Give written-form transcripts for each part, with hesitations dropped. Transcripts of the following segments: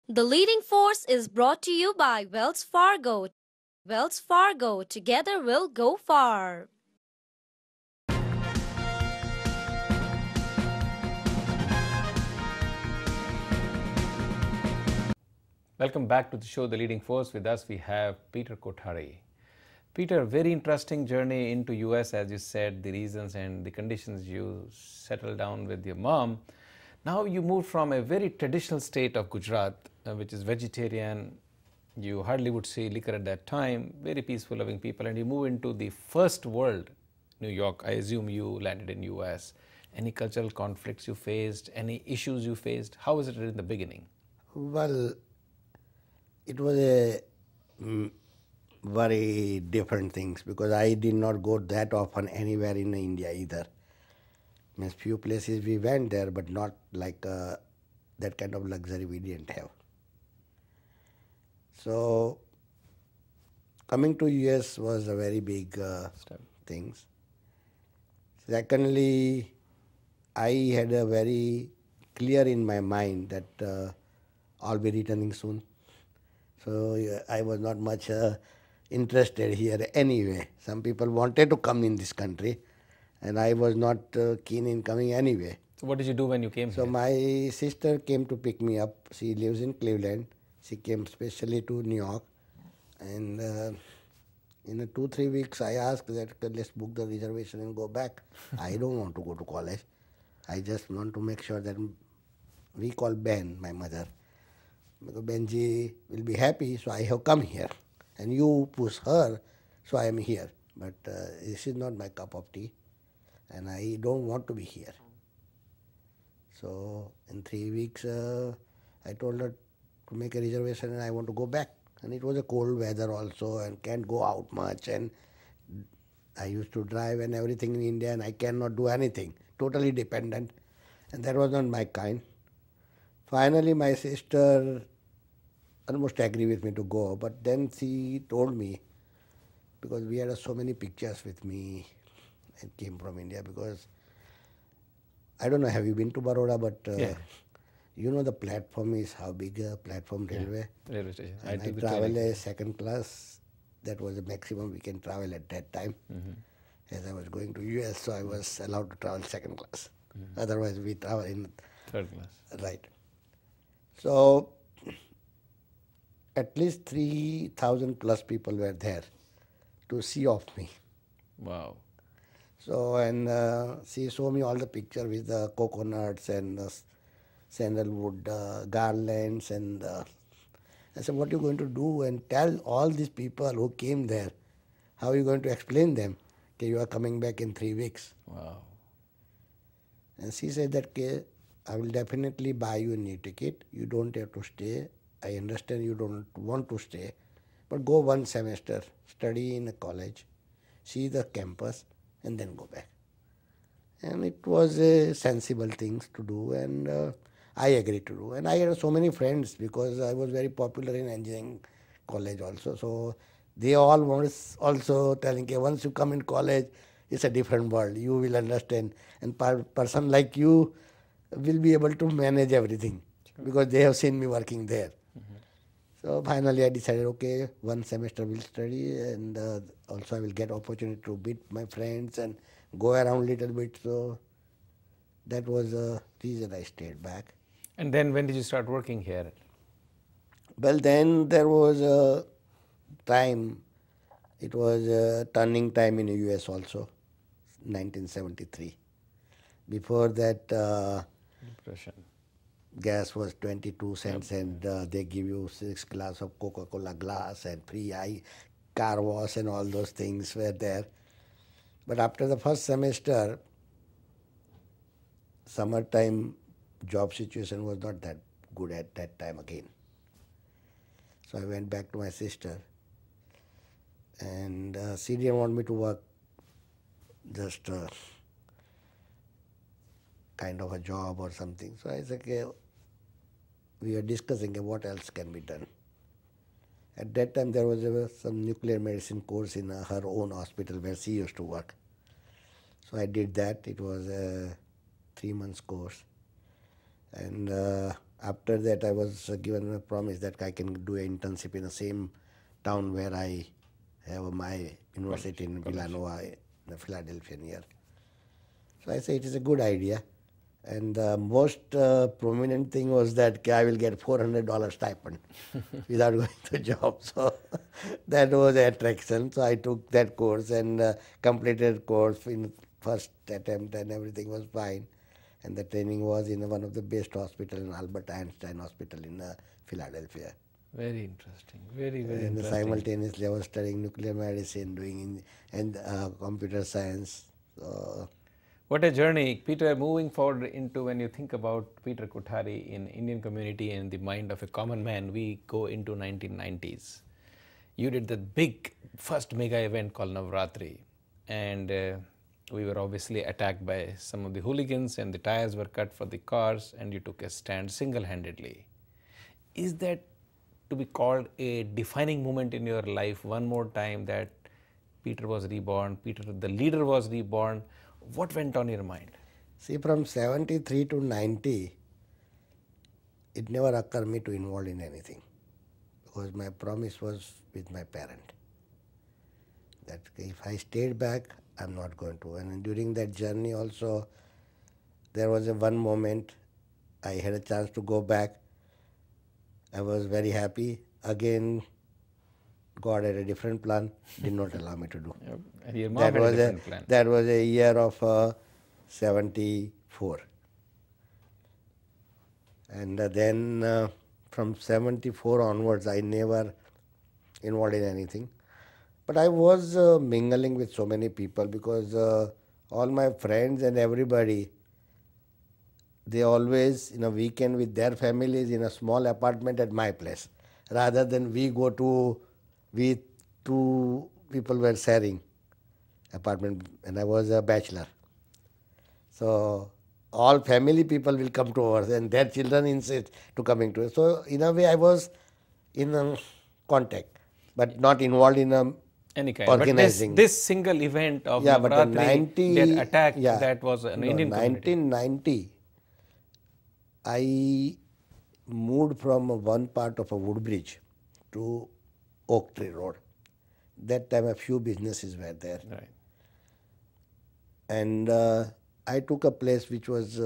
The leading force is brought to you by Wells Fargo. Wells Fargo, together we'll go far. Welcome back to the show, The Leading Force. With us, we have Peter Kothari. Peter, very interesting journey into US, as you said, the reasons and the conditions you settled down with your mom. Now you moved from a very traditional state of Gujarat, which is vegetarian. You hardly would see liquor at that time, very peaceful, loving people, and you move into the first world, New York. I assume you landed in US. Any cultural conflicts you faced, any issues you faced? How was it in the beginning? Well, it was a very different things because I did not go that often anywhere in India either. Means few places we went there, but not like that kind of luxury we didn't have. So coming to US was a very big things. Secondly, I had a very clear in my mind that I'll be returning soon. So I was not much interested here anyway. Some people wanted to come in this country, and I was not keen in coming anyway. So what did you do when you came So here? my sister came to pick me up. She lives in Cleveland. She came specially to New York, and in a 2 3 weeks I asked that let's book the reservation and go back. I don't want to go to college. I just want to make sure that we call Ben, my mother, because Benji will be happy, so I have come here. And you push her, so I am here. But this is not my cup of tea, and I don't want to be here. So in 3 weeks, I told her to make a reservation and I want to go back. And it was a cold weather also and can't go out much. And I used to drive and everything in India and I cannot do anything, totally dependent. And that was not my kind. Finally, my sister almost agreed with me to go, but then she told me, because we had so many pictures with me and came from India, because I don't know, have you been to Baroda, but Yeah. you know the platform is how big a platform railway. Railway station. And I took the travel train. a second class. That was the maximum we can travel at that time. As I was going to US, so I was allowed to travel second class. Otherwise, we travel in Third class. right. So at least 3,000 plus people were there to see of me. Wow. So, and she showed me all the picture with the coconuts and the sandalwood garlands, and I said, what are you going to do and tell all these people who came there? How are you going to explain them? Okay, you are coming back in 3 weeks. Wow. And she said that, okay, I will definitely buy you a new ticket. You don't have to stay. I understand you don't want to stay, but go one semester, study in a college, see the campus, and then go back. And it was a sensible things to do, and I agreed to do. And I had so many friends because I was very popular in engineering college also. So they all was also telling, okay, once you come in college, it's a different world. You will understand, and person like you will be able to manage everything because they have seen me working there. So finally, I decided, okay, one semester will study, and also I will get opportunity to meet my friends and go around little bit. So that was the reason I stayed back. And then when did you start working here? Well, then there was a time. It was a turning time in the US also, 1973. Before that, Depression. gas was 22 cents, and they give you 6 glass of Coca-Cola glass and free car wash, and all those things were there. But after the first semester, summertime job situation was not that good at that time again. So I went back to my sister, and she didn't want me to work just kind of a job or something. So I said, okay, we were discussing what else can be done. At that time, there was some nuclear medicine course in her own hospital where she used to work. So I did that. It was a 3 months course. And After that, I was given a promise that I can do an internship in the same town where I have my university in Villanova, in Philadelphia near. So I say it is a good idea. And the most prominent thing was that I will get $400 stipend without going to job. So that was the attraction. So I took that course and completed course in first attempt, and everything was fine. And the training was in one of the best hospital, in Albert Einstein Hospital in Philadelphia. Very interesting. Very, very And interesting. simultaneously, I was studying nuclear medicine, and computer science. So, What a journey. Peter, moving forward into when you think about Peter Kothari in Indian community and the mind of a common man, we go into 1990s. You did the big first mega event called Navratri, and we were obviously attacked by some of the hooligans, and the tires were cut for the cars, and you took a stand single-handedly. Is that to be called a defining moment in your life one more time, that Peter was reborn, Peter the leader was reborn? What went on your mind? see, from 73 to 90, it never occurred me to involve in anything, because my promise was with my parent that if I stayed back, I'm not going to. And during that journey also, there was a one moment I had a chance to go back. I was very happy. Again, God had a different plan, did not allow me to do. And your mom That had was a different plan. that was a year of 74. And then from 74 onwards, I never involved in anything. But I was mingling with so many people, because all my friends and everybody, they always in a weekend with their families in a small apartment at my place, rather than we two people were sharing apartment, and I was a bachelor. So all family people will come to ours, and their children insist to coming to us. So in a way, I was in contact, but not involved in Any kind. organizing. But this single event of Yeah, but the Navratri, that attack, that was an no, Indian community. 1990, I moved from one part of a Woodbridge to Oak Tree Road. That time a few businesses were there. Right. And I took a place which was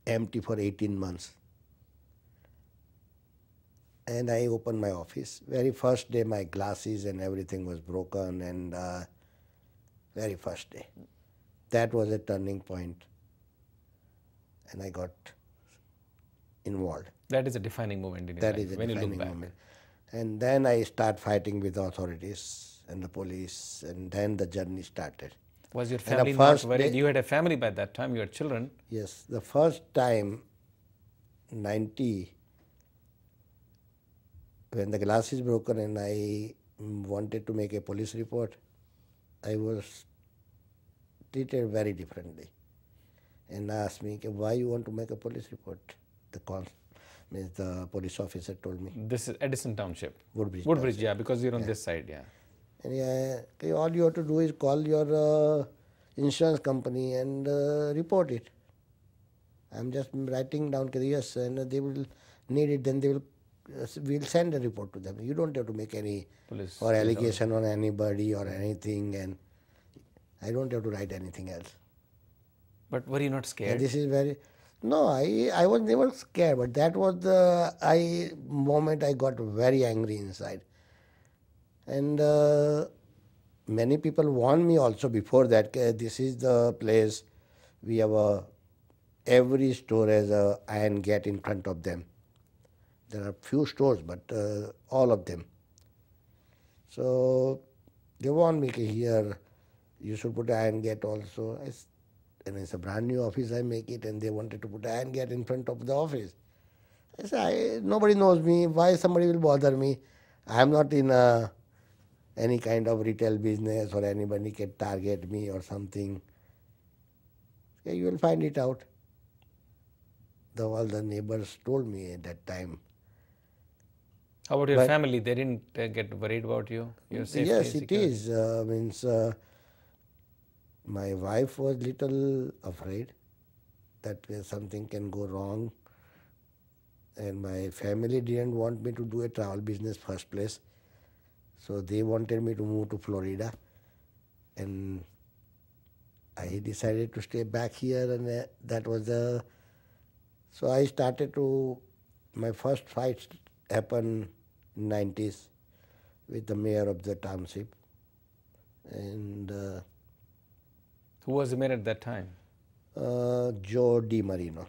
empty for 18 months. And I opened my office. Very first day, my glasses and everything was broken, and very first day. That was a turning point, and I got involved. That is a defining moment in your That life is a when you look defining back. moment. And then I start fighting with the authorities and the police, and then the journey started. Was your And the family not first worried? day- You had a family by that time, you had children. Yes, the first time, 90, when the glass is broken and I wanted to make a police report, I was treated very differently. And asked me, why you want to make a police report? The police officer told me, This is Edison Township. Woodbridge. Woodbridge, yeah, because you're on this side, yeah. And yeah, all you have to do is call your insurance company and report it. I'm just writing down, yes, and they will need it, then we'll send a report to them. You don't have to make any Police or allegation on anybody or anything, and I don't have to write anything else. But were you not And scared? this is very, no, I was never scared, but that was the moment I got very angry inside. And many people warned me also before that, "Okay, this is the place, we have every store has a iron gate in front of them. There are few stores, but all of them. So they warned me, here you should put iron gate also. And it's a brand new office, I make it, and they wanted to put iron gate in front of the office. I said, nobody knows me, why somebody will bother me? I am not in any kind of retail business, or anybody can target me or something. Okay, you will find it out. All the neighbors told me at that time. How about your But- family? They didn't get worried about you? Your safety? Yes, it security? is. My wife was little afraid that something can go wrong. and my family didn't want me to do a travel business first place. So they wanted me to move to Florida, and I decided to stay back here, and that was the. So I started to. My first fight happened in 90s with the mayor of the township, and Who was the mayor at that time? Joe DiMarino.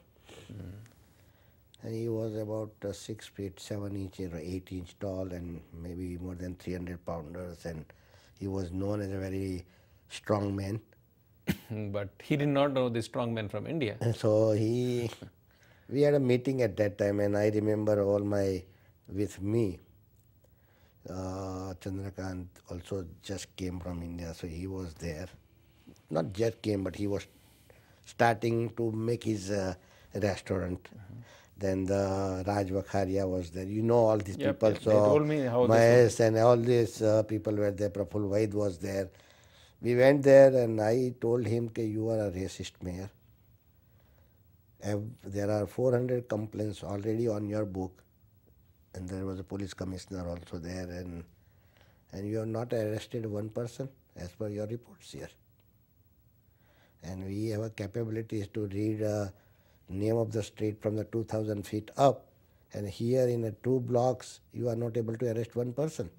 And he was about 6 feet 7 inch or 8 inch tall, and maybe more than 300 pounders, and he was known as a very strong man. But he did not know the strong man from India. And so we had a meeting at that time, and I remember with me, Chandrakant also just came from India, so he was there. Not just came, but he was starting to make his restaurant. Then the Raj Vakharia was there. You know all these people. Yep. So They told me how this Mahesh and all these people were there. Praful Vaid was there. We went there, and I told him that you are a racist mayor. There are 400 complaints already on your book, and there was a police commissioner also there, and you have not arrested one person as per your reports here. And we have a capabilities to read name of the street from the 2,000 feet up, and here in the 2 blocks you are not able to arrest one person.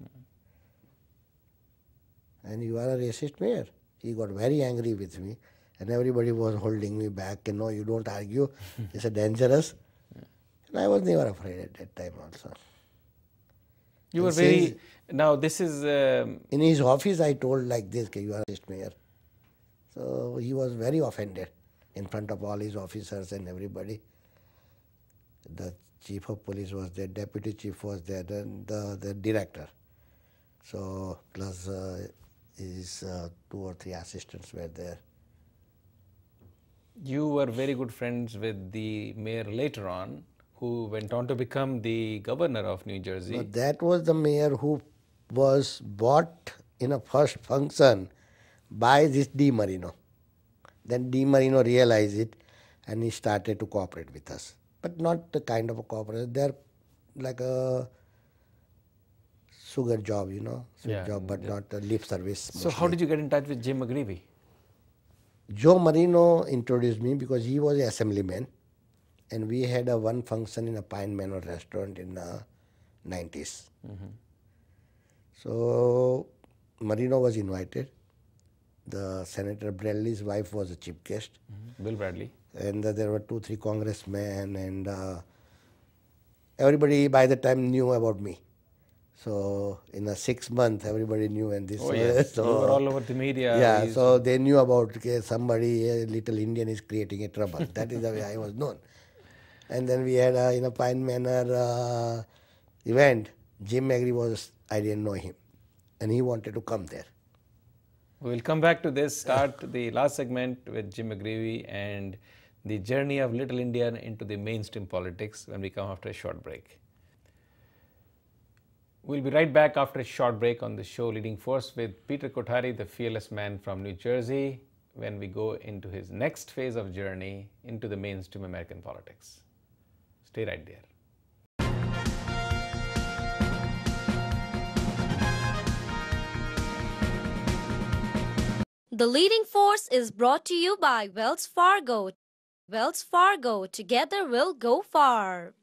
And you are a racist mayor. He got very angry with me, and everybody was holding me back, and no, you don't argue, it's a dangerous. And I was never afraid at that time also. You were very, now this is... in his office I told like this, you are a racist mayor. So he was very offended in front of all his officers and everybody. The chief of police was there, deputy chief was there, then the director. So plus his 2 or 3 assistants were there. You were very good friends with the mayor later on, who went on to become the governor of New Jersey. But that was the mayor who was bought in a first function by this DiMarino. Then DiMarino realized it, and he started to cooperate with us. But not the kind of a cooperation. They're like a sugar job, sweet job, but not a lip service. So how did you get in touch with Jim McGreevy? Joe Marino introduced me because he was an assemblyman, and we had one function in a Pine Manor restaurant in the 90s. So Marino was invited. The Senator Bradley's wife was a chief guest. Bill Bradley. And there were 2, 3 congressmen, and everybody by the time knew about me. So in a 6 month, everybody knew, and this. Oh yes, so, you were all over the media. Yeah, so they knew about somebody, a little Indian is creating a trouble. That is the way I was known. And then we had in a Pine Manor event. Jim McGreevy I didn't know him, and he wanted to come there. We will come back to this, start the last segment with Jim McGreevy and the journey of Little India into the mainstream politics when we come after a short break. We'll be right back after a short break on the show Leading Force with Peter Kothari, the fearless man from New Jersey, when we go into his next phase of journey into the mainstream American politics. Stay right there. The Leading Force is brought to you by Wells Fargo. Wells Fargo, together we'll go far.